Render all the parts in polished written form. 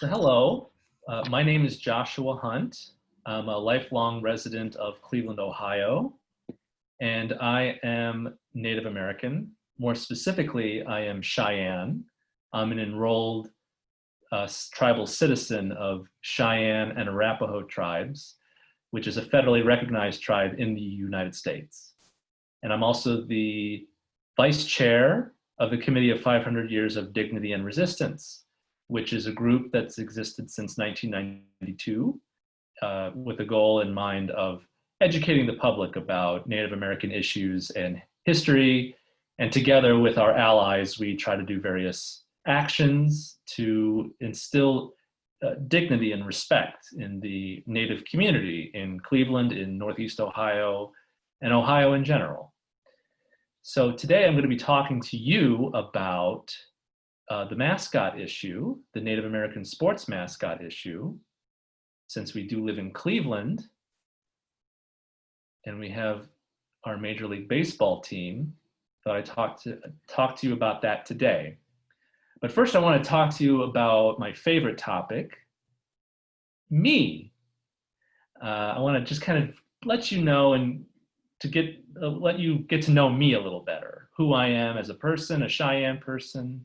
So hello, my name is Joshua Hunt. I'm a lifelong resident of Cleveland, Ohio, and I am Native American. More specifically, I am Cheyenne. I'm an enrolled tribal citizen of Cheyenne and Arapaho tribes, which is a federally recognized tribe in the United States. And I'm also the vice chair of the Committee of 500 Years of Dignity and Resistance, which is a group that's existed since 1992 with a goal in mind of educating the public about Native American issues and history. And together with our allies, we try to do various actions to instill dignity and respect in the Native community in Cleveland, in Northeast Ohio, and Ohio in general. So today I'm going to be talking to you about the mascot issue, the Native American sports mascot issue, since we do live in Cleveland and we have our Major League Baseball team. Thought I'd talk to you about that today. But first I want to talk to you about my favorite topic, me. I want to just kind of let you know and to let you get to know me a little better, who I am as a person, a Cheyenne person,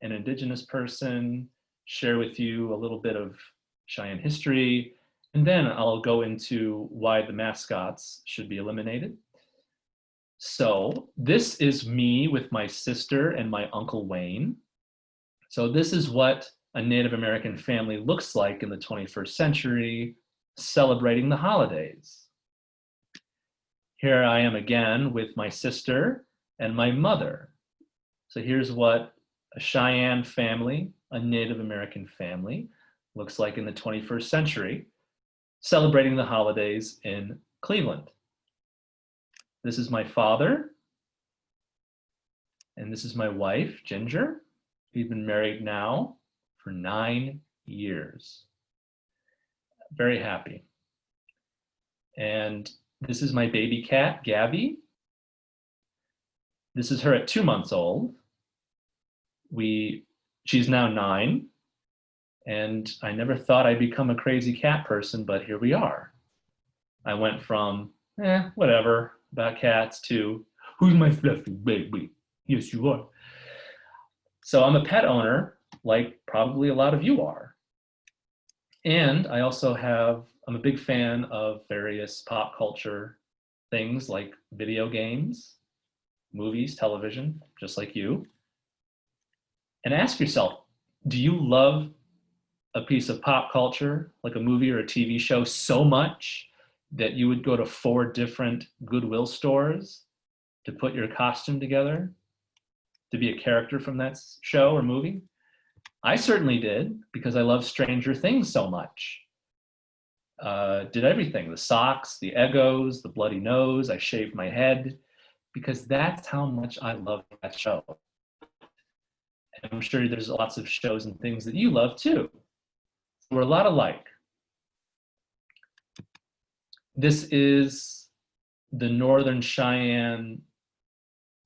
an indigenous person, share with you a little bit of Cheyenne history, and then I'll go into why the mascots should be eliminated. So this is me with my sister and my Uncle Wayne. So this is what a Native American family looks like in the 21st century, celebrating the holidays. Here I am again with my sister and my mother. So here's what a Cheyenne family, a Native American family, looks like in the 21st century, celebrating the holidays in Cleveland. This is my father, and this is my wife, Ginger. We've been married now for 9 years. Very happy. And this is my baby cat, Gabby. This is her at 2 months old. She's now 9, and I never thought I'd become a crazy cat person, but here we are. I went from, whatever, about cats to, who's my fluffy baby? Yes, you are. So I'm a pet owner, like probably a lot of you are. And I also I'm a big fan of various pop culture things like video games, movies, television, just like you. And ask yourself, do you love a piece of pop culture, like a movie or a TV show, so much that you would go to 4 different Goodwill stores to put your costume together to be a character from that show or movie? I certainly did, because I love Stranger Things so much. Did everything, the socks, the Eggos, the bloody nose, I shaved my head, because that's how much I love that show. And I'm sure there's lots of shows and things that you love too. We're a lot alike. This is the Northern Cheyenne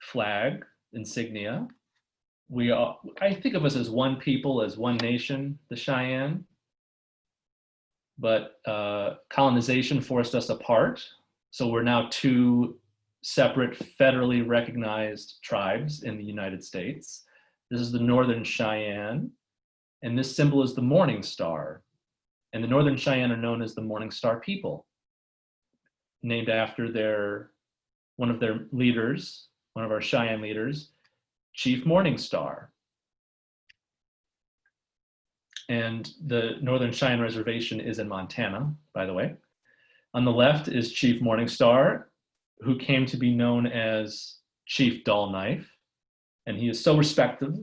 flag insignia. I think of us as one people, as one nation, the Cheyenne. But colonization forced us apart. So we're now 2 separate federally recognized tribes in the United States. This is the Northern Cheyenne, and this symbol is the Morning Star. And the Northern Cheyenne are known as the Morning Star people, named after one of their leaders, one of our Cheyenne leaders, Chief Morning Star. And the Northern Cheyenne Reservation is in Montana, by the way. On the left is Chief Morning Star, who came to be known as Chief Dull Knife. And he is so respected,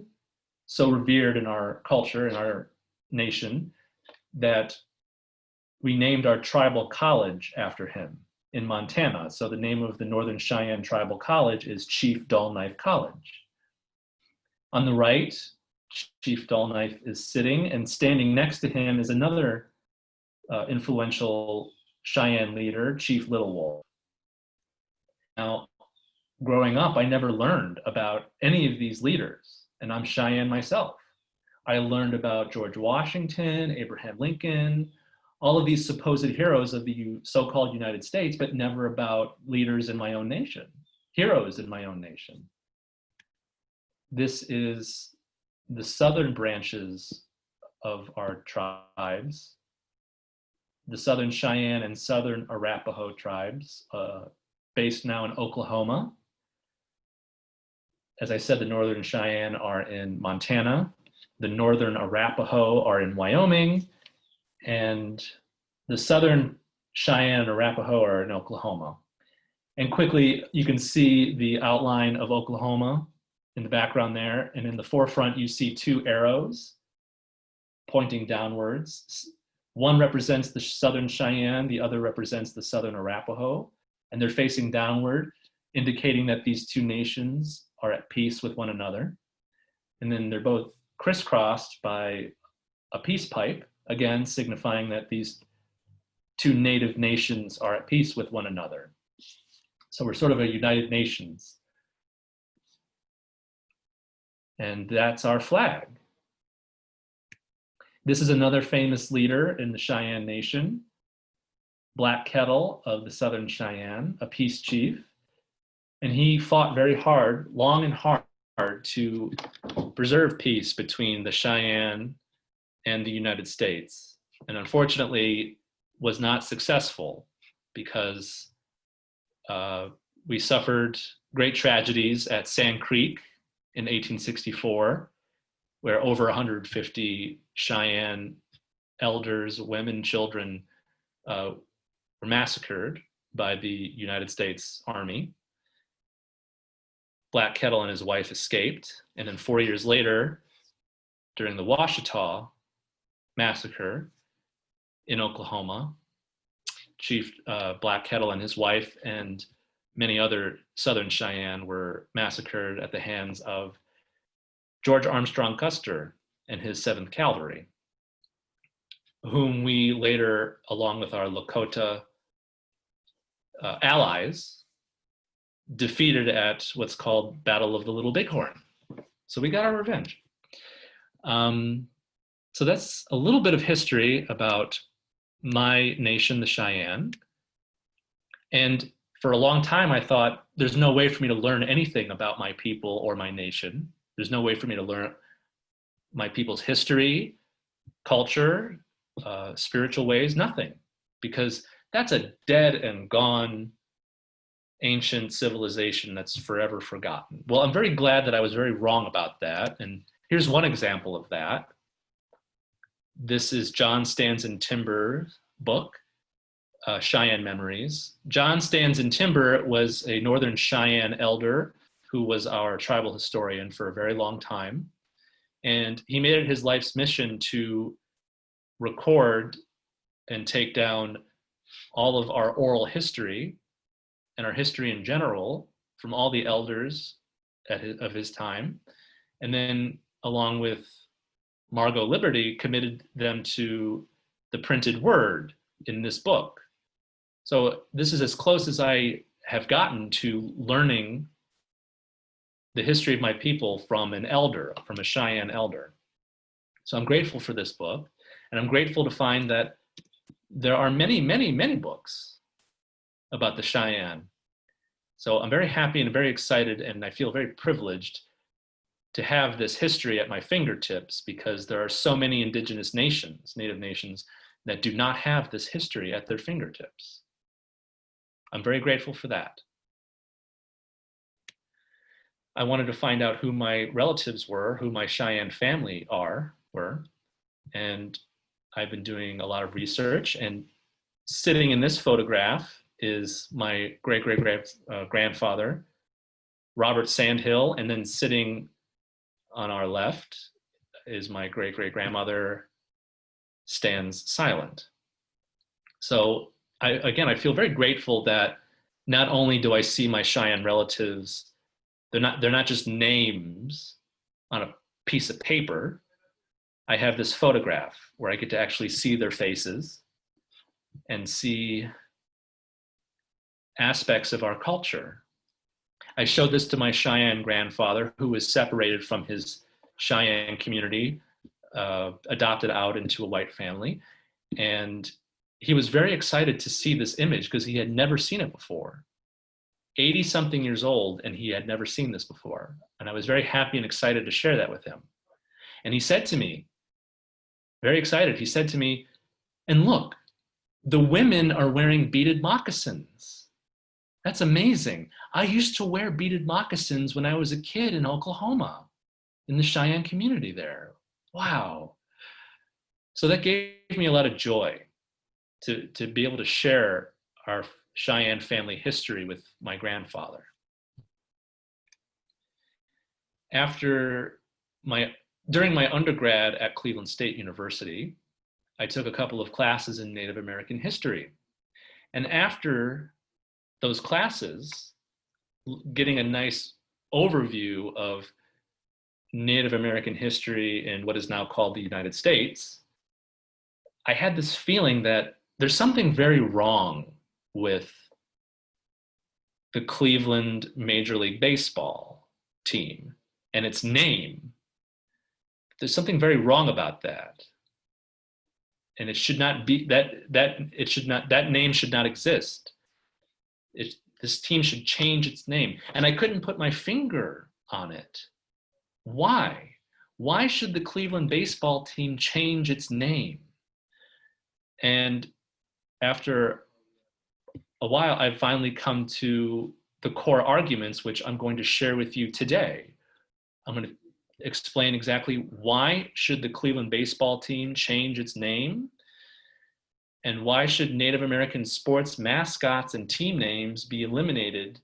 so revered in our culture, in our nation, that we named our tribal college after him in Montana. So the name of the Northern Cheyenne Tribal College is Chief Dull Knife College. On the right, Chief Dull Knife is sitting, and standing next to him is another influential Cheyenne leader, Chief Little Wolf. Now, growing up, I never learned about any of these leaders, and I'm Cheyenne myself. I learned about George Washington, Abraham Lincoln, all of these supposed heroes of the so-called United States, but never about leaders in my own nation, heroes in my own nation. This is the southern branches of our tribes, the Southern Cheyenne and Southern Arapaho tribes, based now in Oklahoma. As I said, the Northern Cheyenne are in Montana, the Northern Arapaho are in Wyoming, and the Southern Cheyenne and Arapaho are in Oklahoma. And quickly, you can see the outline of Oklahoma in the background there, and in the forefront, you see two arrows pointing downwards. One represents the Southern Cheyenne, the other represents the Southern Arapaho, and they're facing downward, indicating that these two nations are at peace with one another. And then they're both crisscrossed by a peace pipe, again, signifying that these two native nations are at peace with one another. So we're sort of a United Nations. And that's our flag. This is another famous leader in the Cheyenne Nation, Black Kettle of the Southern Cheyenne, a peace chief. And he fought very hard, long and hard, to preserve peace between the Cheyenne and the United States. And unfortunately was not successful because we suffered great tragedies at Sand Creek in 1864, where over 150 Cheyenne elders, women, children were massacred by the United States Army. Black Kettle and his wife escaped, and then 4 years later, during the Washita massacre in Oklahoma, Chief Black Kettle and his wife and many other Southern Cheyenne were massacred at the hands of George Armstrong Custer and his 7th Cavalry, whom we later, along with our Lakota allies, defeated at what's called Battle of the Little Bighorn. So we got our revenge. So that's a little bit of history about my nation, the Cheyenne. And for a long time, I thought there's no way for me to learn anything about my people or my nation. There's no way for me to learn my people's history, culture, spiritual ways, nothing. Because that's a dead and gone ancient civilization that's forever forgotten. Well, I'm very glad that I was very wrong about that. And here's one example of that. This is John Stands in Timber's book, Cheyenne Memories. John Stands in Timber was a Northern Cheyenne elder who was our tribal historian for a very long time. And he made it his life's mission to record and take down all of our oral history and our history in general from all the elders of his time. And then along with Margot Liberty, committed them to the printed word in this book. So this is as close as I have gotten to learning the history of my people from an elder, from a Cheyenne elder. So I'm grateful for this book, and I'm grateful to find that there are many, many, many books about the Cheyenne. So I'm very happy and very excited, and I feel very privileged to have this history at my fingertips, because there are so many indigenous nations, native nations, that do not have this history at their fingertips. I'm very grateful for that. I wanted to find out who my relatives were, who my Cheyenne family were, and I've been doing a lot of research, and sitting in this photograph is my great-great-grandfather, Robert Sandhill, and then sitting on our left is my great-great-grandmother, Stands Silent. So I feel very grateful that not only do I see my Cheyenne relatives, they're not just names on a piece of paper. I have this photograph where I get to actually see their faces and see aspects of our culture. I showed this to my Cheyenne grandfather, who was separated from his Cheyenne community adopted out into a white family. And he was very excited to see this image because he had never seen it before. 80-something years old, and he had never seen this before. And I was very happy and excited to share that with him. And he said to me, very excited, he said to me, and look, the women are wearing beaded moccasins. That's amazing. I used to wear beaded moccasins when I was a kid in Oklahoma, in the Cheyenne community there. Wow. So that gave me a lot of joy to be able to share our Cheyenne family history with my grandfather. During my undergrad at Cleveland State University, I took a couple of classes in Native American history. And after those classes, getting a nice overview of Native American history in what is now called the United States, I had this feeling that there's something very wrong with the Cleveland Major League Baseball team and its name. There's something very wrong about that. And it should not be that name should not exist. This team should change its name. And I couldn't put my finger on it. Why? Why should the Cleveland baseball team change its name? And after a while, I've finally come to the core arguments, which I'm going to share with you today. I'm going to explain exactly why should the Cleveland baseball team change its name, and why should Native American sports mascots and team names be eliminated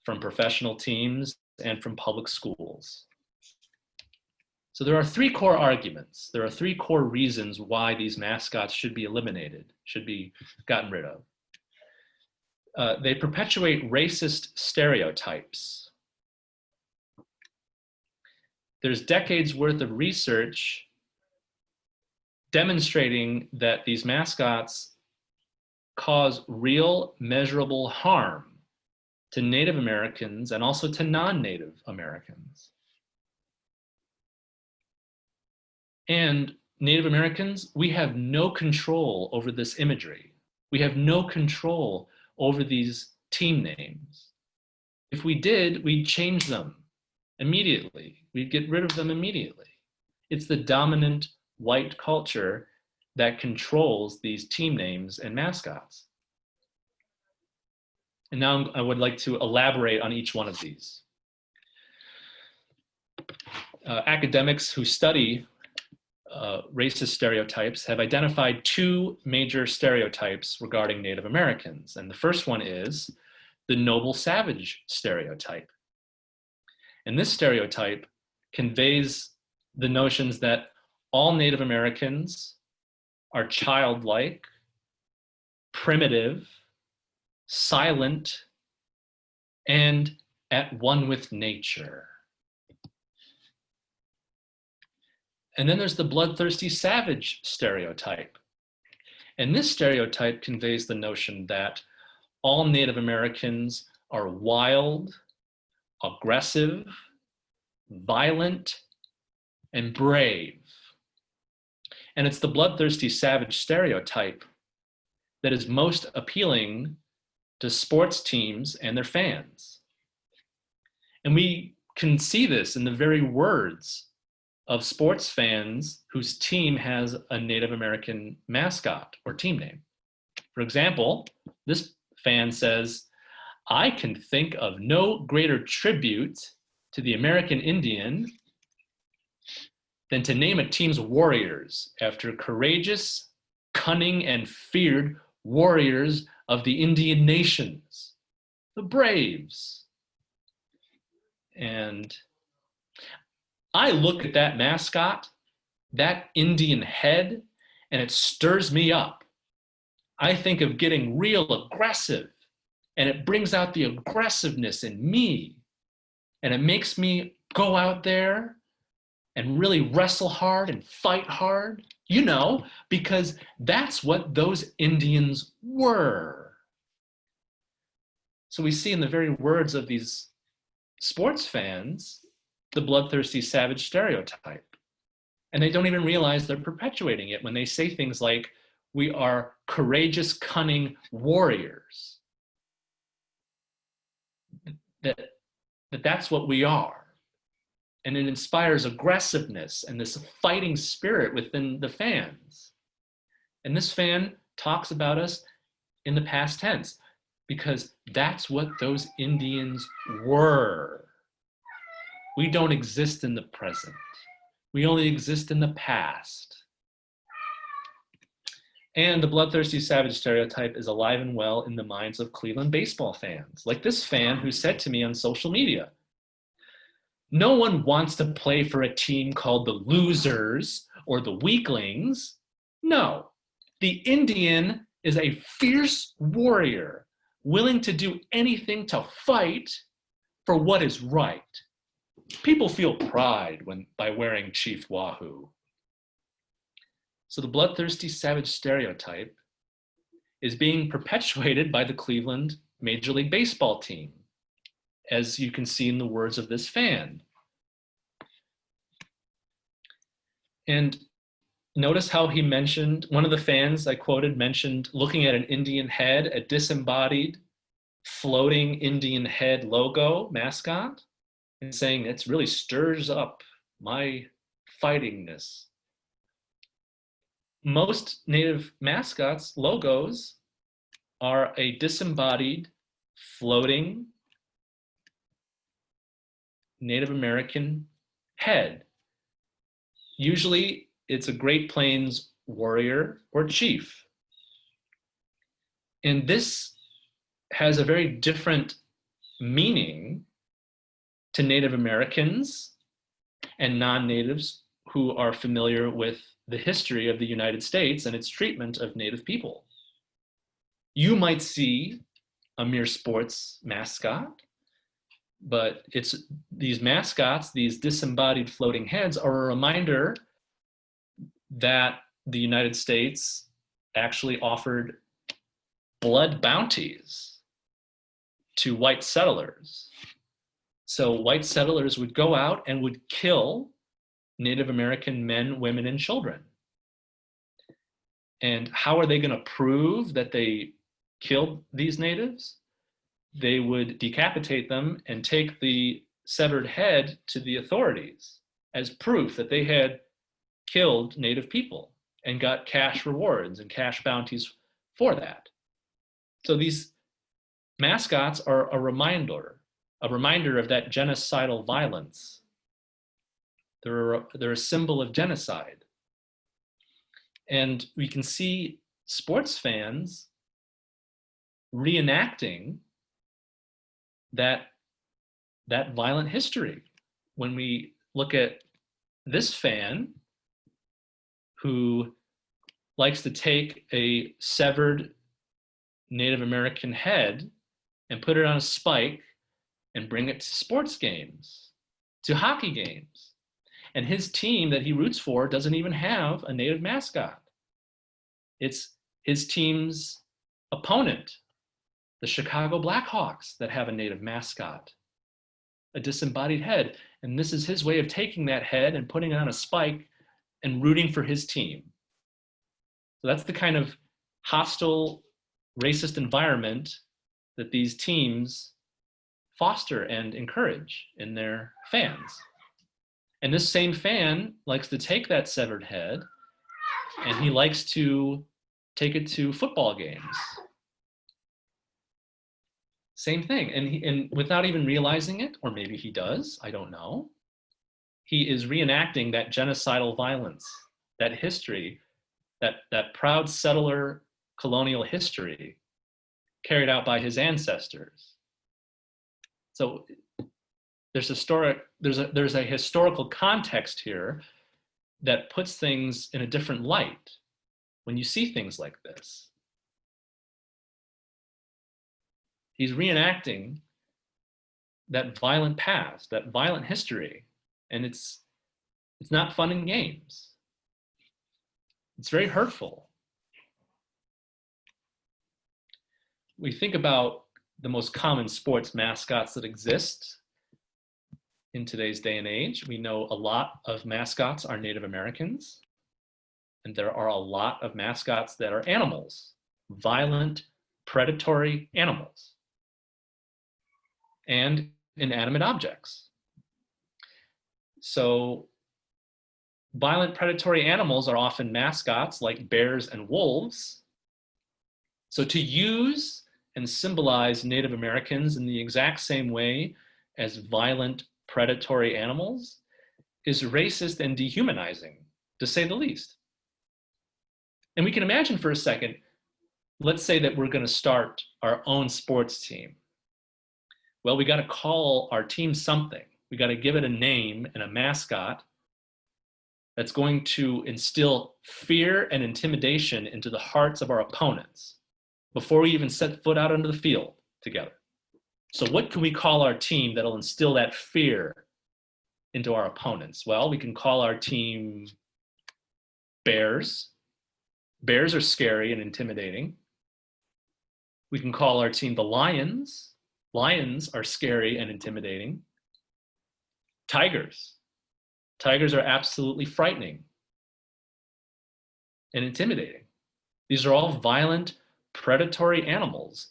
from professional teams and from public schools. So there are three core arguments. There are three core reasons why these mascots should be eliminated, should be gotten rid of. They perpetuate racist stereotypes. There's decades worth of research demonstrating that these mascots cause real measurable harm to Native Americans and also to non-Native Americans. And Native Americans, we have no control over this imagery. We have no control over these team names. If we did, we'd change them immediately. We'd get rid of them immediately. It's the dominant white culture that controls these team names and mascots. And now I would like to elaborate on each one of these. Academics who study racist stereotypes have identified two major stereotypes regarding Native Americans. And the first one is the noble savage stereotype. And this stereotype conveys the notions that all Native Americans are childlike, primitive, silent, and at one with nature. And then there's the bloodthirsty savage stereotype. And this stereotype conveys the notion that all Native Americans are wild, aggressive, violent, and brave. And it's the bloodthirsty savage stereotype that is most appealing to sports teams and their fans. And we can see this in the very words of sports fans whose team has a Native American mascot or team name. For example, this fan says, "I can think of no greater tribute to the American Indian than to name a team's warriors after courageous, cunning, and feared warriors of the Indian nations, the Braves." And I look at that mascot, that Indian head, and it stirs me up. I think of getting real aggressive, and it brings out the aggressiveness in me. And it makes me go out there and really wrestle hard and fight hard, because that's what those Indians were. So we see in the very words of these sports fans, the bloodthirsty savage stereotype. And they don't even realize they're perpetuating it when they say things like, we are courageous, cunning warriors. That's what we are. And it inspires aggressiveness and this fighting spirit within the fans. And this fan talks about us in the past tense because that's what those Indians were. We don't exist in the present. We only exist in the past. And the bloodthirsty savage stereotype is alive and well in the minds of Cleveland baseball fans, like this fan who said to me on social media, "No one wants to play for a team called the Losers or the Weaklings. No, the Indian is a fierce warrior, willing to do anything to fight for what is right. People feel pride by wearing Chief Wahoo." So the bloodthirsty savage stereotype is being perpetuated by the Cleveland Major League Baseball team, as you can see in the words of this fan. And notice how he mentioned, one of the fans I quoted mentioned looking at an Indian head, a disembodied, floating Indian head logo, mascot, and saying, "It really stirs up my fightingness." Most Native mascots' logos are a disembodied, floating Native American head. Usually it's a Great Plains warrior or chief. And this has a very different meaning to Native Americans and non-natives who are familiar with the history of the United States and its treatment of Native people. You might see a mere sports mascot, but it's these mascots, these disembodied floating heads, are a reminder that the United States actually offered blood bounties to white settlers. So white settlers would go out and would kill Native American men, women, and children. And how are they going to prove that they killed these natives? They would decapitate them and take the severed head to the authorities as proof that they had killed Native people and got cash rewards and cash bounties for that. So these mascots are a reminder of that genocidal violence. They're a symbol of genocide. And we can see sports fans reenacting that violent history. When we look at this fan who likes to take a severed Native American head and put it on a spike and bring it to sports games, to hockey games. And his team that he roots for doesn't even have a Native mascot. It's his team's opponent, the Chicago Blackhawks, that have a Native mascot, a disembodied head. And this is his way of taking that head and putting it on a spike and rooting for his team. So that's the kind of hostile, racist environment that these teams foster and encourage in their fans. And this same fan likes to take that severed head and he likes to take it to football games. Same thing. And without even realizing it, or maybe he does, I don't know, he is reenacting that genocidal violence, that history, that proud settler colonial history carried out by his ancestors. So there's a historical context here that puts things in a different light when you see things like this. He's reenacting that violent past, that violent history, and it's not fun and games. It's very hurtful. We think about the most common sports mascots that exist. in today's day and age. We know a lot of mascots are Native Americans, and there are a lot of mascots that are animals, violent, predatory animals, and inanimate objects. So violent predatory animals are often mascots like bears and wolves. So to use and symbolize Native Americans in the exact same way as violent predatory animals is racist and dehumanizing, to say the least. And we can imagine for a second, let's say that we're going to start our own sports team. Well, we got to call our team something. We got to give it a name and a mascot that's going to instill fear and intimidation into the hearts of our opponents before we even set foot out onto the field together. So what can we call our team that'll instill that fear into our opponents? Well, we can call our team Bears. Bears are scary and intimidating. We can call our team the Lions. Lions are scary and intimidating. Tigers. Tigers are absolutely frightening and intimidating. These are all violent, predatory animals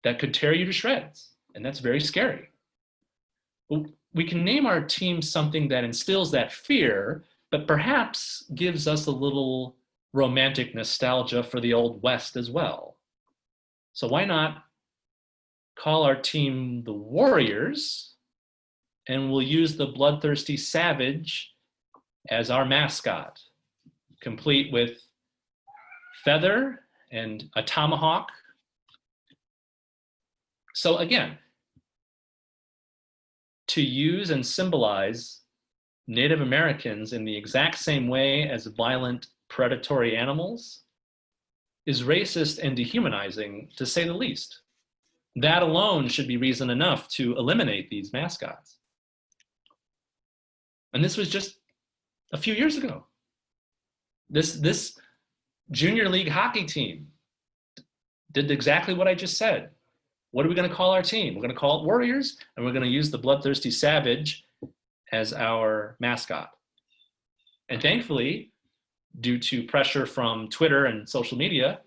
that could tear you to shreds, and that's very scary. We can name our team something that instills that fear, but perhaps gives us a little romantic nostalgia for the Old West as well. So why not call our team the Warriors, and we'll use the bloodthirsty savage as our mascot, complete with feather and a tomahawk. So again, to use and symbolize Native Americans in the exact same way as violent predatory animals is racist and dehumanizing, to say the least. That alone should be reason enough to eliminate these mascots. And this was just a few years ago. This junior league hockey team did exactly what I just said. What are we going to call our team? We're going to call it Warriors, and we're going to use the bloodthirsty savage as our mascot. And thankfully, due to pressure from Twitter and social media,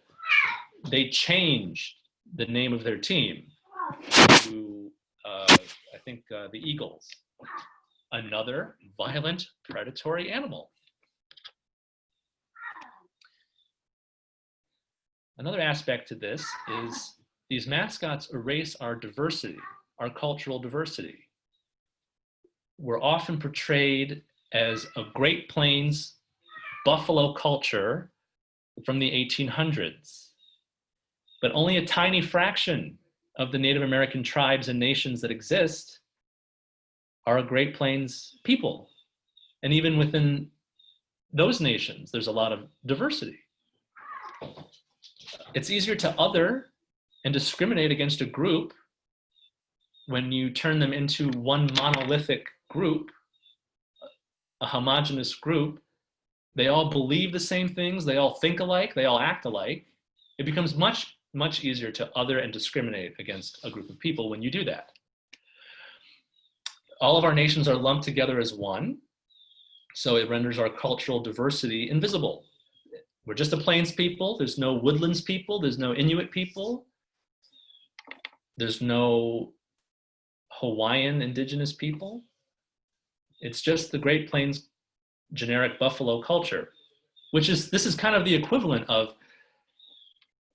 they changed the name of their team to, I think, the Eagles. Another violent, predatory animal. Another aspect to this is these mascots erase our diversity, our cultural diversity. We're often portrayed as a Great Plains buffalo culture from the 1800s, but only a tiny fraction of the Native American tribes and nations that exist are Great Plains people. And even within those nations, there's a lot of diversity. It's easier to other and discriminate against a group when you turn them into one monolithic group, a homogenous group. They all believe the same things, they all think alike, they all act alike. It becomes much, much easier to other and discriminate against a group of people when you do that. All of our nations are lumped together as one, so it renders our cultural diversity invisible. We're just a plains people. There's no woodlands people. There's no Inuit people. There's no Hawaiian indigenous people. It's just the Great Plains generic buffalo culture, this is kind of the equivalent of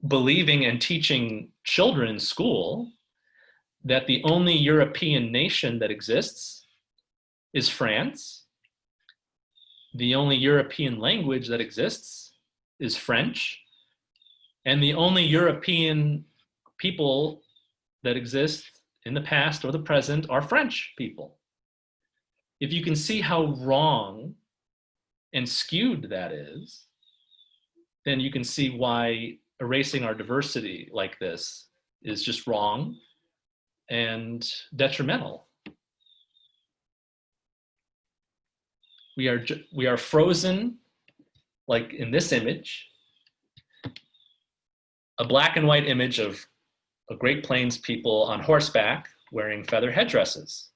believing and teaching children in school that the only European nation that exists is France. The only European language that exists is French. And the only European people that exist in the past or the present are French people. If you can see how wrong and skewed that is, then you can see why erasing our diversity like this is just wrong and detrimental. We are frozen, like in this image, a black and white image of a Great Plains people on horseback wearing feather headdresses.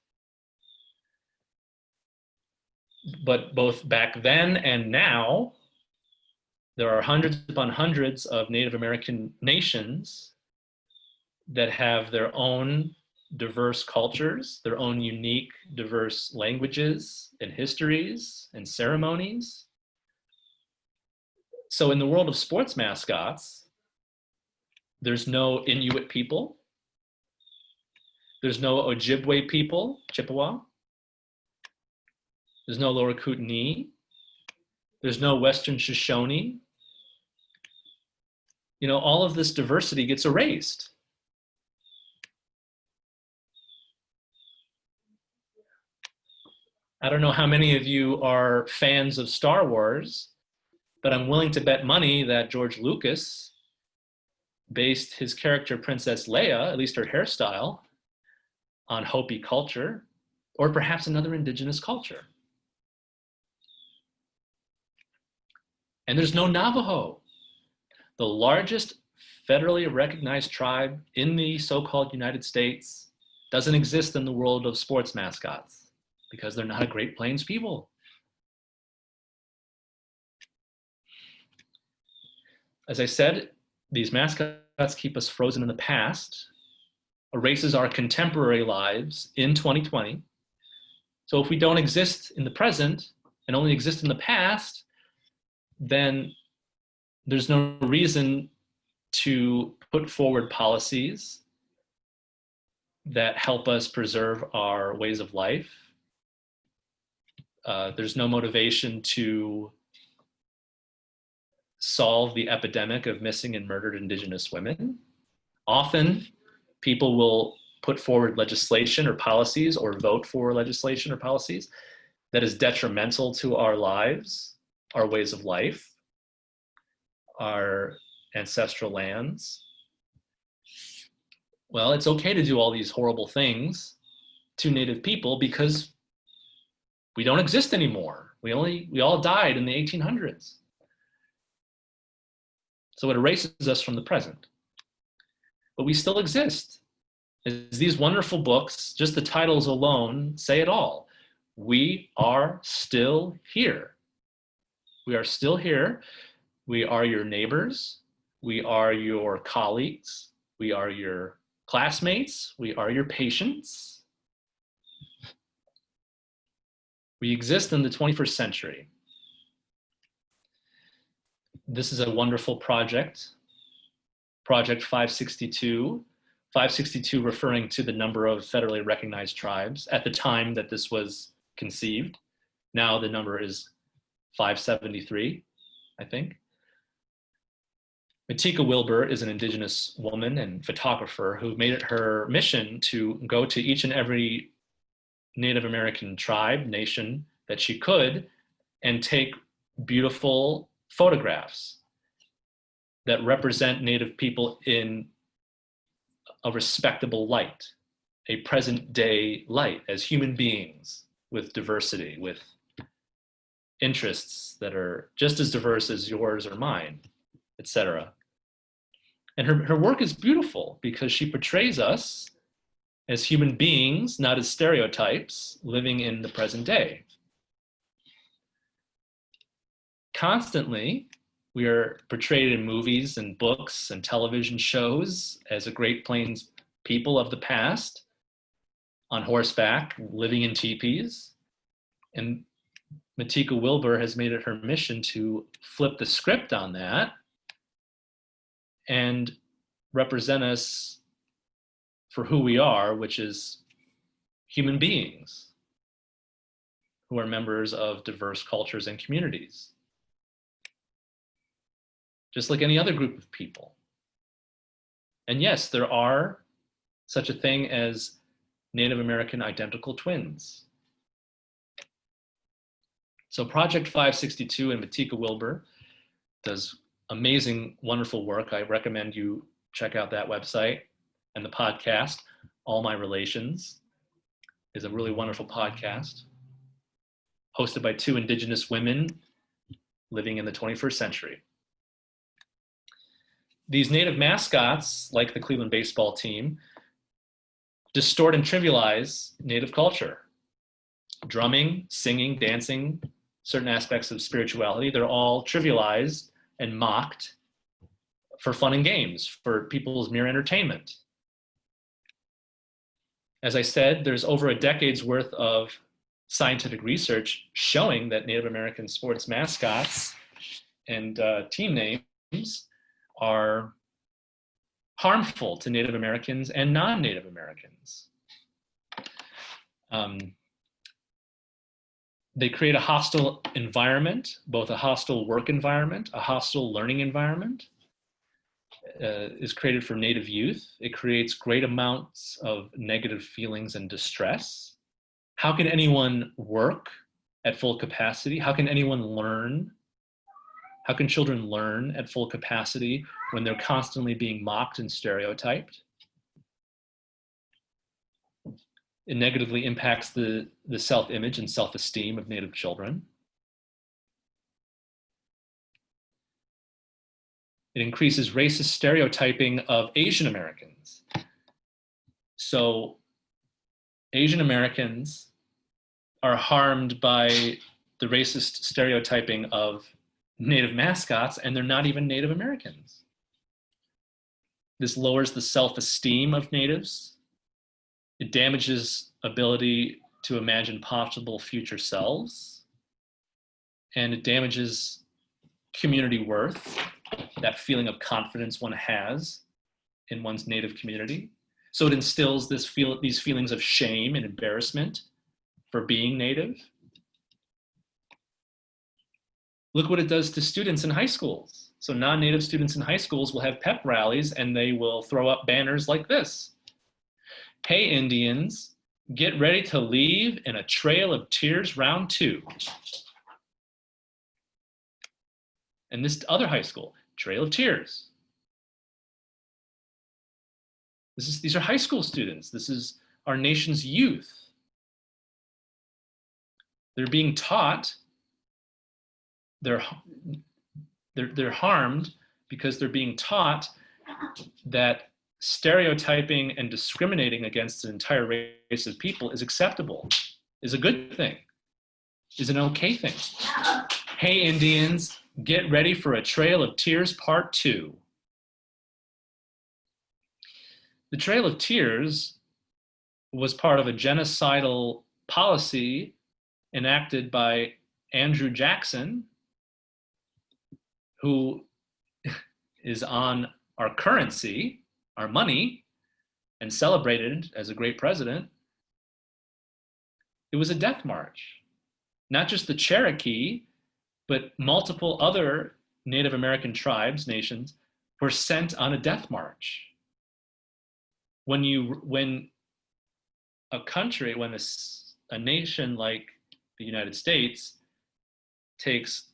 But both back then and now, there are hundreds upon hundreds of Native American nations that have their own diverse cultures, their own unique, diverse languages and histories and ceremonies. So in the world of sports mascots, there's no Inuit people. There's no Ojibwe people, Chipewyan. There's no Lower Kootenai. There's no Western Shoshone. You know, all of this diversity gets erased. I don't know how many of you are fans of Star Wars, but I'm willing to bet money that George Lucas based his character Princess Leia, at least her hairstyle, on Hopi culture, or perhaps another indigenous culture. And there's no Navajo, the largest federally recognized tribe in the so-called United States, doesn't exist in the world of sports mascots because they're not a Great Plains people. As I said, these mascots keep us frozen in the past, erases our contemporary lives in 2020. So if we don't exist in the present and only exist in the past, then there's no reason to put forward policies that help us preserve our ways of life. There's no motivation to solve the epidemic of missing and murdered Indigenous women. Often, people will put forward legislation or policies or vote for legislation or policies that is detrimental to our lives, our ways of life, our ancestral lands. Well, it's okay to do all these horrible things to Native people because we don't exist anymore. We all died in the 1800s. So it erases us from the present. But we still exist. As these wonderful books, just the titles alone say it all. We are still here. We are still here. We are your neighbors. We are your colleagues. We are your classmates. We are your patients. We exist in the 21st century. This is a wonderful project, Project 562. 562 referring to the number of federally recognized tribes at the time that this was conceived. Now the number is 573, I think. Matika Wilbur is an Indigenous woman and photographer who made it her mission to go to each and every Native American tribe, nation that she could, and take beautiful photographs that represent Native people in a respectable light, a present day light as human beings with diversity, with interests that are just as diverse as yours or mine, etc. And her work is beautiful because she portrays us as human beings, not as stereotypes, living in the present day. Constantly, we are portrayed in movies and books and television shows as a Great Plains people of the past, on horseback, living in teepees. And Matika Wilbur has made it her mission to flip the script on that and represent us for who we are, which is human beings who are members of diverse cultures and communities, just like any other group of people. And yes, there are such a thing as Native American identical twins. So Project 562 and Matika Wilbur does amazing, wonderful work. I recommend you check out that website and the podcast. All My Relations is a really wonderful podcast hosted by two Indigenous women living in the 21st century. These Native mascots, like the Cleveland baseball team, distort and trivialize Native culture. drumming, singing, dancing, certain aspects of spirituality, they're all trivialized and mocked for fun and games, for people's mere entertainment. As I said, there's over a decade's worth of scientific research showing that Native American sports mascots and team names are harmful to Native Americans and non-Native Americans. They create a hostile environment, both a hostile work environment, a hostile learning environment, is created for Native youth. It creates great amounts of negative feelings and distress. How can anyone work at full capacity? How can anyone learn? How can children learn at full capacity when they're constantly being mocked and stereotyped? It negatively impacts the self-image and self-esteem of Native children. It increases racist stereotyping of Asian Americans. So Asian Americans are harmed by the racist stereotyping of Native mascots, and they're not even Native Americans. This lowers the self-esteem of Natives. It damages ability to imagine possible future selves. And it damages community worth, that feeling of confidence one has in one's Native community. So it instills these feelings of shame and embarrassment for being Native. Look what it does to students in high schools. So non-Native students in high schools will have pep rallies and they will throw up banners like this. Hey Indians, get ready to leave in a trail of tears round 2. And this other high school, Trail of Tears. These are high school students. This is our nation's youth. They're being taught, they're harmed because they're being taught that stereotyping and discriminating against an entire race of people is acceptable, is a good thing, is an okay thing. Hey Indians, get ready for a Trail of Tears Part 2. The Trail of Tears was part of a genocidal policy enacted by Andrew Jackson, who is on our currency, our money, and celebrated as a great president. It was a death march. Not just the Cherokee, but multiple other Native American tribes, nations, were sent on a death march. When a nation like the United States takes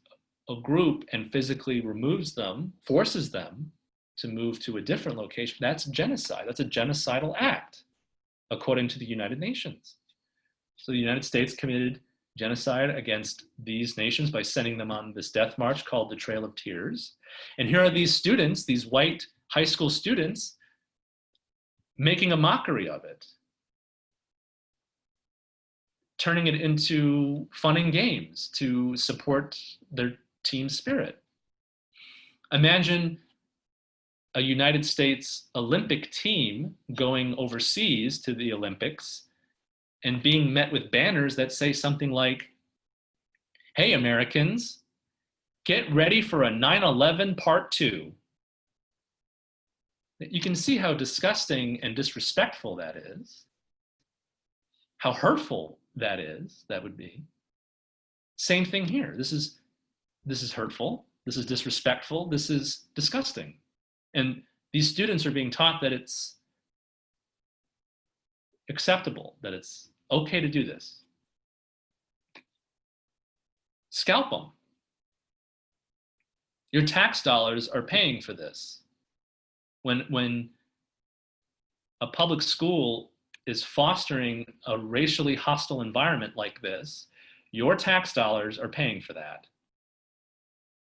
a group and physically removes them, forces them to move to a different location, that's genocide. That's a genocidal act, according to the United Nations. So the United States committed genocide against these nations by sending them on this death march called the Trail of Tears. And here are these students, these white high school students, making a mockery of it, turning it into fun and games to support their team spirit. Imagine a United States Olympic team going overseas to the Olympics and being met with banners that say something like, hey Americans, get ready for a 9/11 Part 2. You can see how disgusting and disrespectful that is, how hurtful that would be. Same thing here. This is hurtful, this is disrespectful, this is disgusting. And these students are being taught that it's acceptable, that it's okay to do this. Scalp them. Your tax dollars are paying for this. When a public school is fostering a racially hostile environment like this, your tax dollars are paying for that.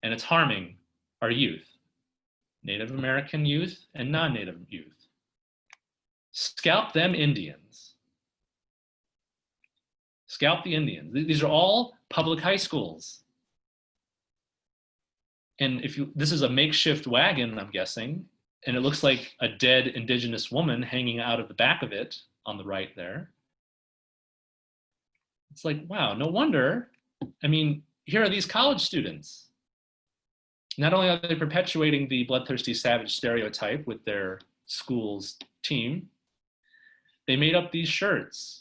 And it's harming our youth, Native American youth and non-Native youth. Scalp them Indians. Scalp the Indians. These are all public high schools. And this is a makeshift wagon, I'm guessing, and it looks like a dead indigenous woman hanging out of the back of it on the right there. It's like, wow, no wonder. I mean, here are these college students. Not only are they perpetuating the bloodthirsty savage stereotype with their school's team, they made up these shirts.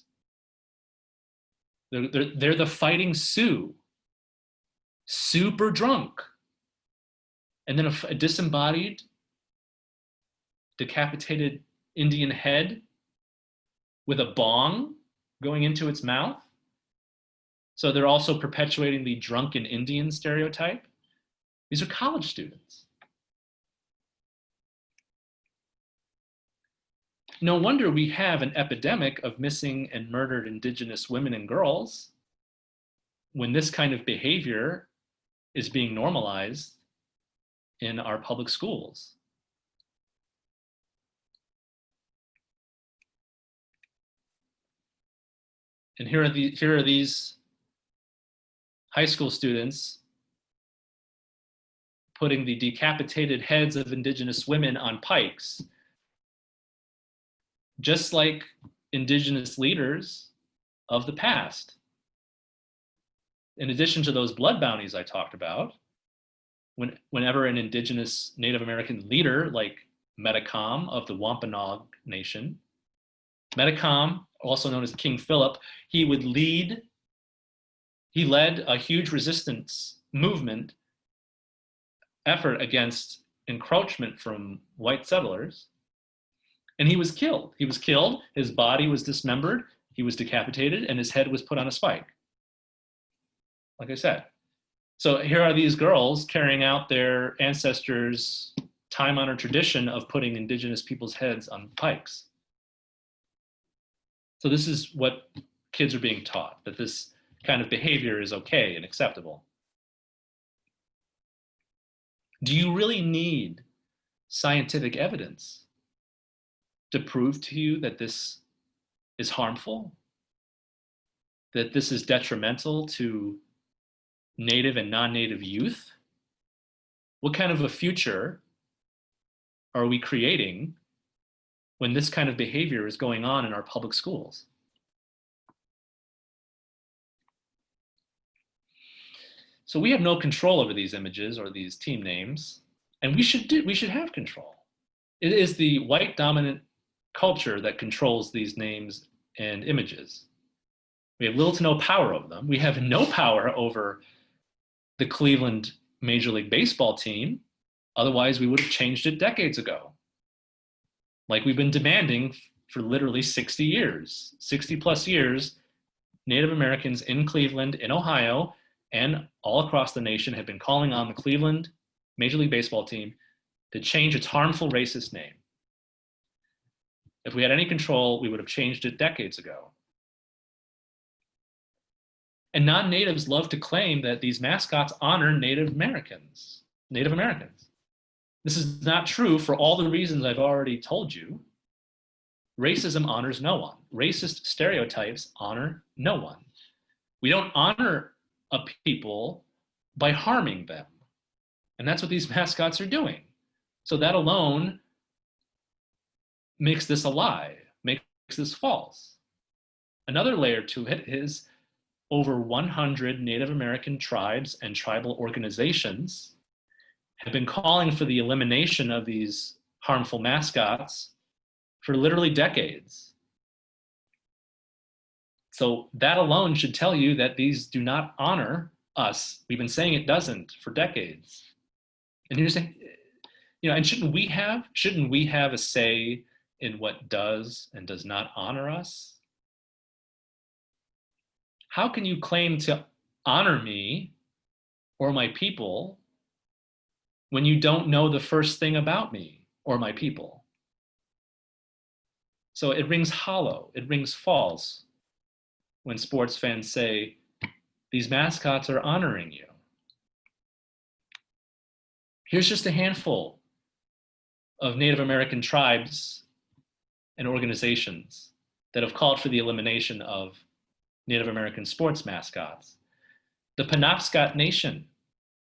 They're the Fighting Sioux, super drunk. And then a disembodied, decapitated Indian head with a bong going into its mouth. So they're also perpetuating the drunken Indian stereotype. These are college students. No wonder we have an epidemic of missing and murdered indigenous women and girls when this kind of behavior is being normalized in our public schools. And here are these high school students putting the decapitated heads of indigenous women on pikes, just like indigenous leaders of the past. In addition to those blood bounties I talked about, whenever an indigenous Native American leader like Metacom of the Wampanoag Nation, Metacom, also known as King Philip, he led a huge resistance movement effort against encroachment from white settlers, and he was killed. He was killed, his body was dismembered, he was decapitated, and his head was put on a spike. Like I said. So here are these girls carrying out their ancestors' time-honored tradition of putting indigenous people's heads on pikes. So this is what kids are being taught, that this kind of behavior is okay and acceptable. Do you really need scientific evidence to prove to you that this is harmful? That this is detrimental to Native and non-Native youth? What kind of a future are we creating when this kind of behavior is going on in our public schools? So we have no control over these images or these team names, and we should have control. It is the white dominant culture that controls these names and images. We have little to no power over them. We have no power over the Cleveland Major League Baseball team. Otherwise, we would have changed it decades ago, like we've been demanding for literally 60 years. 60 plus years, Native Americans in Cleveland, in Ohio, and all across the nation have been calling on the Cleveland Major League Baseball team to change its harmful racist name. If we had any control, we would have changed it decades ago. And non-natives love to claim that these mascots honor Native Americans. This is not true for all the reasons I've already told you. Racism honors no one. Racist stereotypes honor no one. We don't honor a people by harming them. And that's what these mascots are doing. So that alone makes this a lie, makes this false. Another layer to it is over 100 Native American tribes and tribal organizations have been calling for the elimination of these harmful mascots for literally decades. So that alone should tell you that these do not honor us. We've been saying it doesn't for decades. And you're saying, and shouldn't we have a say in what does and does not honor us? How can you claim to honor me or my people when you don't know the first thing about me or my people? So it rings hollow, it rings false when sports fans say, these mascots are honoring you. Here's just a handful of Native American tribes and organizations that have called for the elimination of Native American sports mascots. The Penobscot Nation.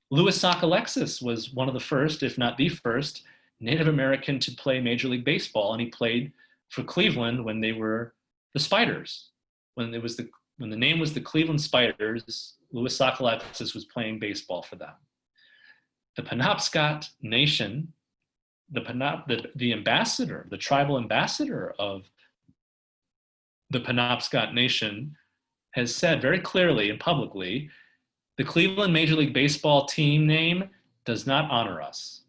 Louis Sockalexis was one of the first, if not the first, Native American to play Major League Baseball, and he played for Cleveland when they were the Spiders. When the name was the Cleveland Spiders, Louis Sockalexis was playing baseball for them. The Penobscot Nation, the ambassador, the tribal ambassador of the Penobscot Nation, has said very clearly and publicly, the Cleveland Major League Baseball team name does not honor us.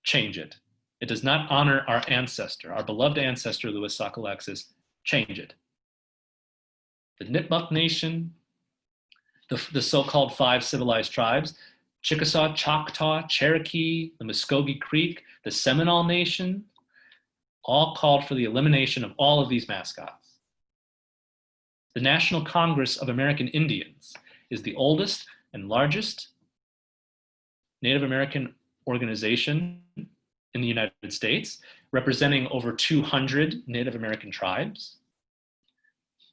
Change it. It does not honor our ancestor, our beloved ancestor, Louis Sockalexis. Change it. The Nipmuc Nation, the so-called 5 civilized tribes, Chickasaw, Choctaw, Cherokee, the Muskogee Creek, the Seminole Nation, all called for the elimination of all of these mascots. The National Congress of American Indians is the oldest and largest Native American organization in the United States, representing over 200 Native American tribes.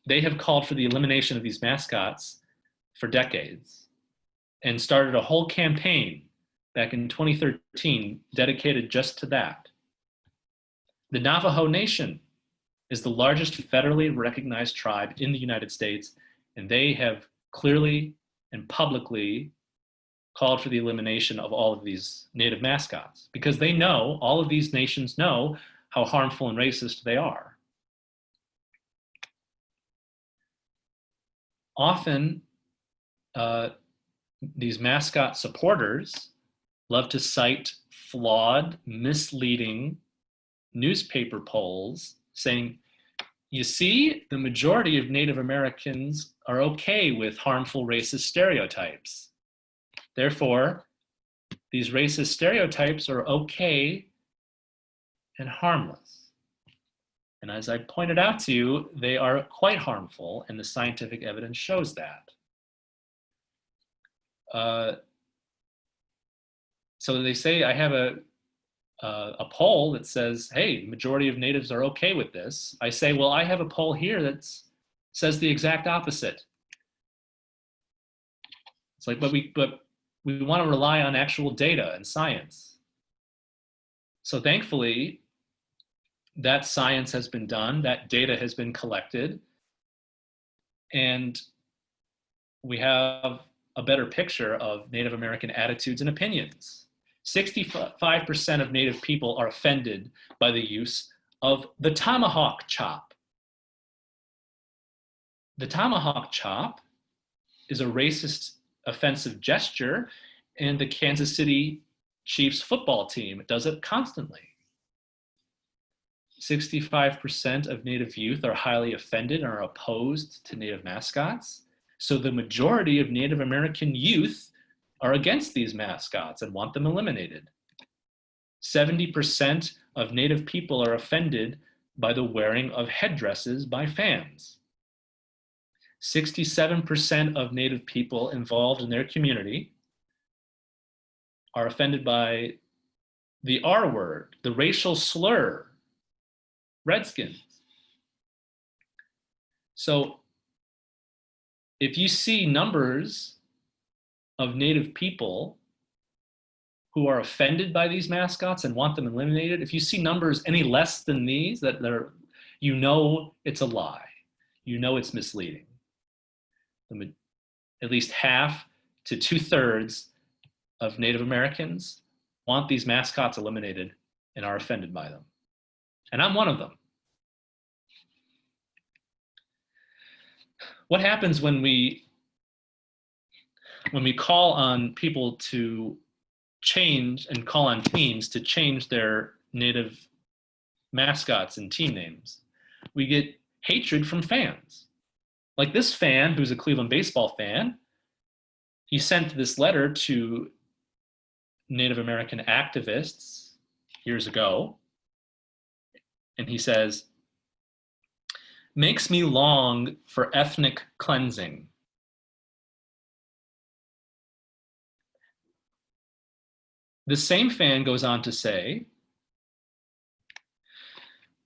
They have called for the elimination of these mascots for decades and started a whole campaign back in 2013 dedicated just to that. The Navajo Nation is the largest federally recognized tribe in the United States, and they have clearly and publicly called for the elimination of all of these Native mascots because they know, all of these nations know, how harmful and racist they are. Often, these mascot supporters love to cite flawed, misleading newspaper polls saying, you see, the majority of Native Americans are okay with harmful racist stereotypes. Therefore, these racist stereotypes are okay and harmless. And as I pointed out to you, they are quite harmful, and the scientific evidence shows that. So they say, I have a poll that says, hey, the majority of natives are okay with this. I say, well, I have a poll here that says the exact opposite. It's like, but we want to rely on actual data and science. So thankfully, that science has been done, that data has been collected, and we have a better picture of Native American attitudes and opinions. 65% of Native people are offended by the use of the tomahawk chop. The tomahawk chop is a racist, offensive gesture, and the Kansas City Chiefs football team does it constantly. 65% of Native youth are highly offended and are opposed to Native mascots. So the majority of Native American youth are against these mascots and want them eliminated. 70% of Native people are offended by the wearing of headdresses by fans. 67% of Native people involved in their community are offended by the R word, the racial slur, Redskins. So if you see numbers of Native people who are offended by these mascots and want them eliminated, if you see numbers any less than these, you know it's a lie. You know it's misleading. At least half to 2/3 of Native Americans want these mascots eliminated and are offended by them. And I'm one of them. What happens when we call on people to change and call on teams to change their Native mascots and team names? We get hatred from fans. Like this fan, who's a Cleveland baseball fan, he sent this letter to Native American activists years ago, and he says, makes me long for ethnic cleansing. The same fan goes on to say,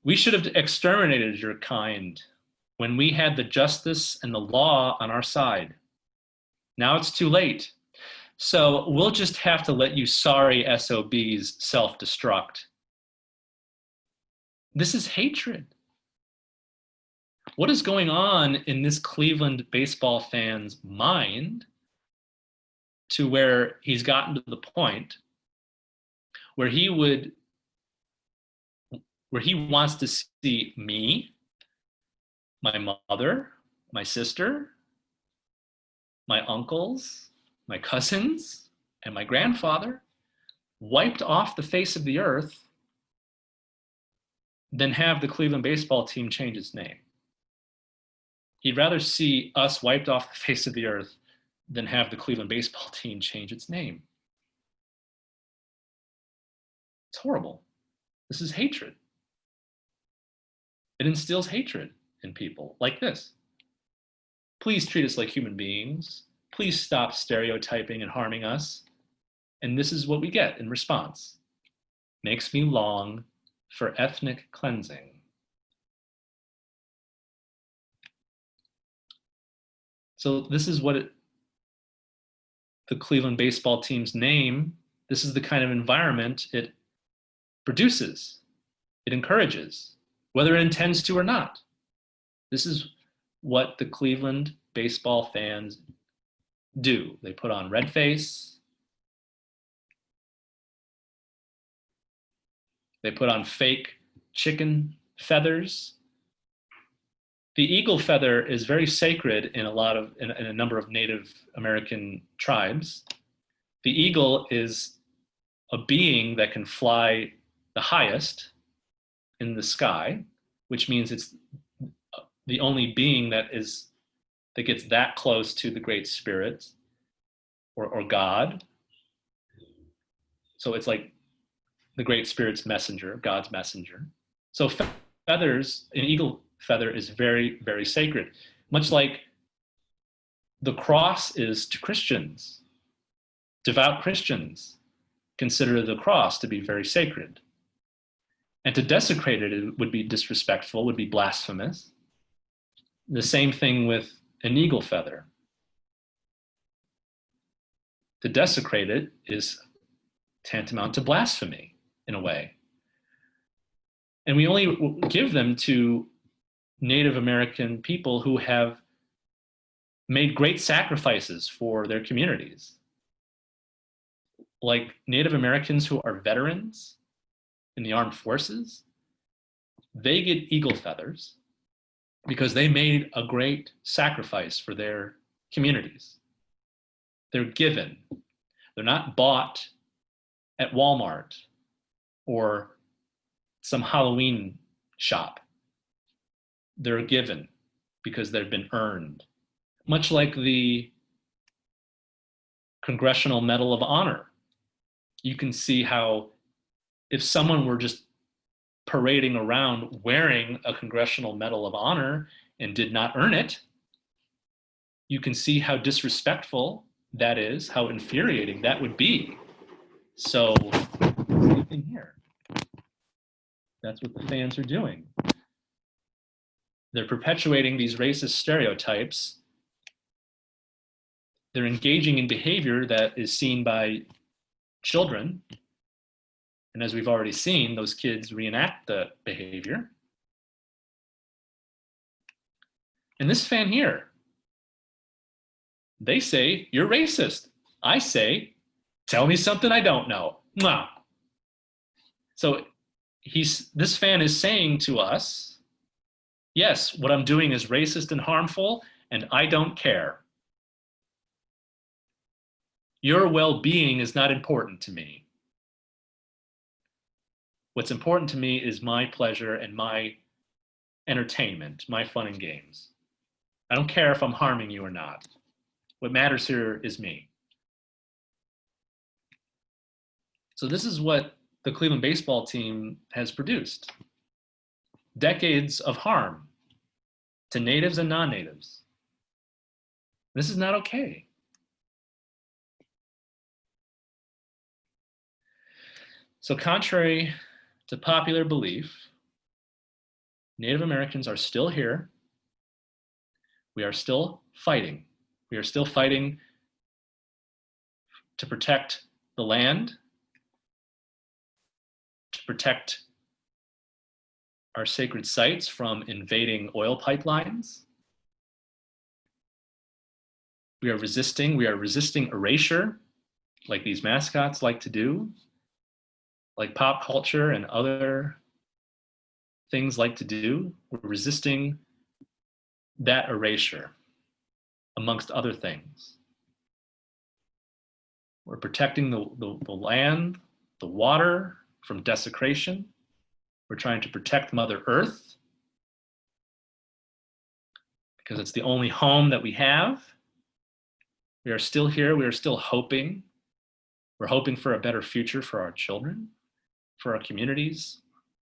we should have exterminated your kind when we had the justice and the law on our side. Now it's too late. So we'll just have to let you sorry SOBs self-destruct. This is hatred. What is going on in this Cleveland baseball fan's mind to where he's gotten to the point where he wants to see me, my mother, my sister, my uncles, my cousins, and my grandfather wiped off the face of the earth than have the Cleveland baseball team change its name. He'd rather see us wiped off the face of the earth than have the Cleveland baseball team change its name. It's horrible. This is hatred. It instills hatred in people like this. Please treat us like human beings. Please stop stereotyping and harming us. And this is what we get in response. Makes me long for ethnic cleansing. So this is what the Cleveland baseball team's name, this is the kind of environment it produces, it encourages, whether it intends to or not. This is what the Cleveland baseball fans do. They put on red face. They put on fake chicken feathers. The eagle feather is very sacred in a number of Native American tribes. The eagle is a being that can fly the highest in the sky, which means it's the only being that gets that close to the Great Spirit or God. So it's like the Great Spirit's messenger, God's messenger. So feathers, an eagle feather is very, very sacred. Much like the cross is to Christians. Devout Christians consider the cross to be very sacred. And to desecrate it would be disrespectful, would be blasphemous. The same thing with an eagle feather. To desecrate it is tantamount to blasphemy in a way. And we only give them to Native American people who have made great sacrifices for their communities. Like Native Americans who are veterans in the armed forces, they get eagle feathers because they made a great sacrifice for their communities. They're given. They're not bought at Walmart or some Halloween shop. They're given because they've been earned. Much like the Congressional Medal of Honor. You can see how if someone were just parading around wearing a Congressional Medal of Honor and did not earn it, you can see how disrespectful that is, how infuriating that would be. So, same thing here. That's what the fans are doing. They're perpetuating these racist stereotypes. They're engaging in behavior that is seen by children. And as we've already seen, those kids reenact the behavior. And this fan here, they say, you're racist. I say, tell me something I don't know. Mwah. So this fan is saying to us, yes, what I'm doing is racist and harmful, and I don't care. Your well-being is not important to me. What's important to me is my pleasure and my entertainment, my fun and games. I don't care if I'm harming you or not. What matters here is me. So this is what the Cleveland baseball team has produced. Decades of harm to natives and non-natives. This is not okay. So contrary to popular belief, Native Americans are still here. We are still fighting. We are still fighting to protect the land, to protect our sacred sites from invading oil pipelines. We are resisting erasure, like these mascots like to do, like pop culture and other things like to do. We're resisting that erasure, amongst other things. We're protecting the land, the water from desecration. We're trying to protect Mother Earth because it's the only home that we have. We are still here. We are still hoping. We're hoping for a better future for our children, for our communities.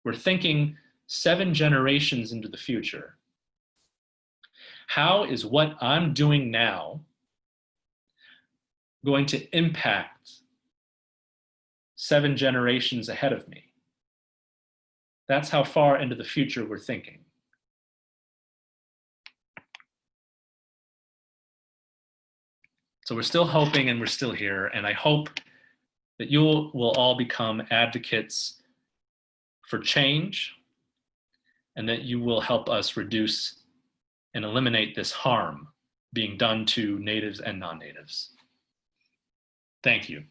We're thinking 7 generations into the future. How is what I'm doing now going to impact 7 generations ahead of me? That's how far into the future we're thinking. So we're still hoping and we're still here, and I hope that you will all become advocates for change and that you will help us reduce and eliminate this harm being done to natives and non-natives. Thank you.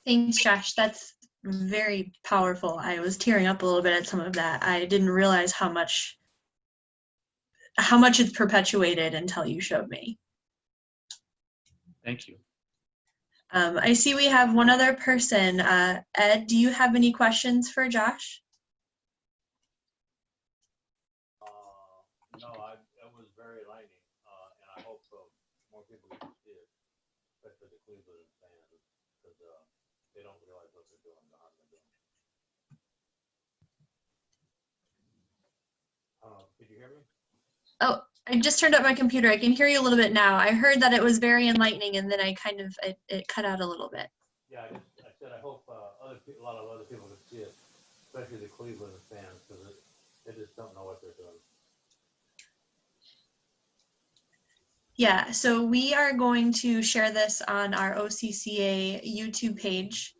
Thanks, Josh. That's very powerful. I was tearing up a little bit at some of that. I didn't realize how much it's perpetuated until you showed me. Thank you. I see we have one other person. Ed, do you have any questions for Josh? No, it was very enlightening, and I hope more people can see it, especially the Cleveland fans, because they don't realize what they're doing, the harm they're doing. Did you hear me? Oh, I just turned up my computer. I can hear you a little bit now. I heard that it was very enlightening, and then I kind of, it cut out a little bit. Yeah, I said I hope a lot of other people can see it, especially the Cleveland fans, because they just don't know what they're doing. Yeah, so we are going to share this on our OCCA YouTube page.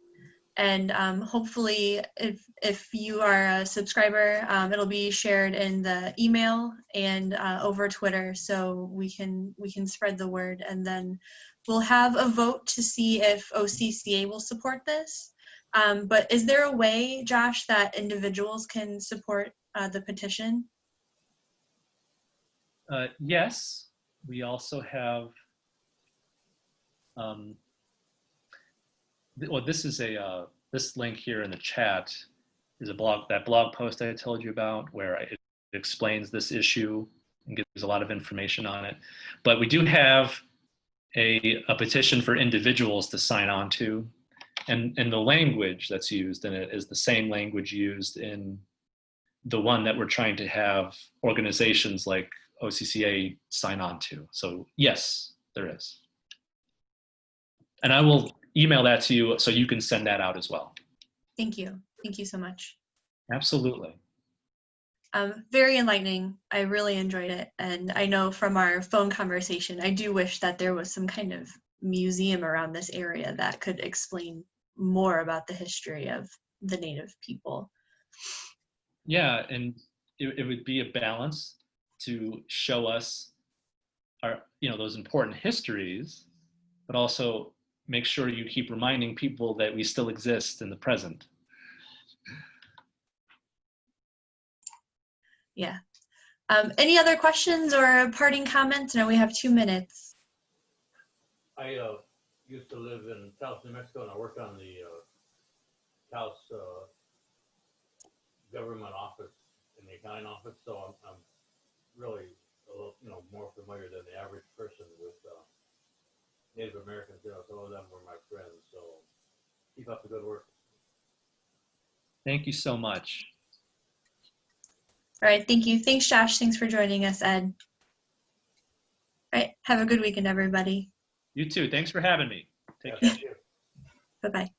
And hopefully, if you are a subscriber, it'll be shared in the email and over Twitter, so we can spread the word. And then we'll have a vote to see if OCCA will support this. But is there a way, Josh, that individuals can support the petition? Yes, we also have. Well, this is this link here in the chat is that blog post I told you about, where it explains this issue and gives a lot of information on it. But we do have a petition for individuals to sign on to, and the language that's used in it is the same language used in the one that we're trying to have organizations like OCCA sign on to. So yes, there is. And I will email that to you so you can send that out as well. Thank you. Thank you so much. Absolutely. Very enlightening. I really enjoyed it. And I know from our phone conversation, I do wish that there was some kind of museum around this area that could explain more about the history of the Native people. Yeah, and it would be a balance to show us our, those important histories, but also make sure you keep reminding people that we still exist in the present. Yeah. Any other questions or parting comments? No, we have 2 minutes. I used to live in South New Mexico, and I worked on the South government office in the accounting office, so I'm really a little, more familiar than the average person with Native Americans. Some of them were my friends, so keep up the good work. Thank you so much. All right, thank you. Thanks, Josh. Thanks for joining us, Ed. All right, have a good weekend, everybody. You too. Thanks for having me. Take care. Thank you. Bye-bye.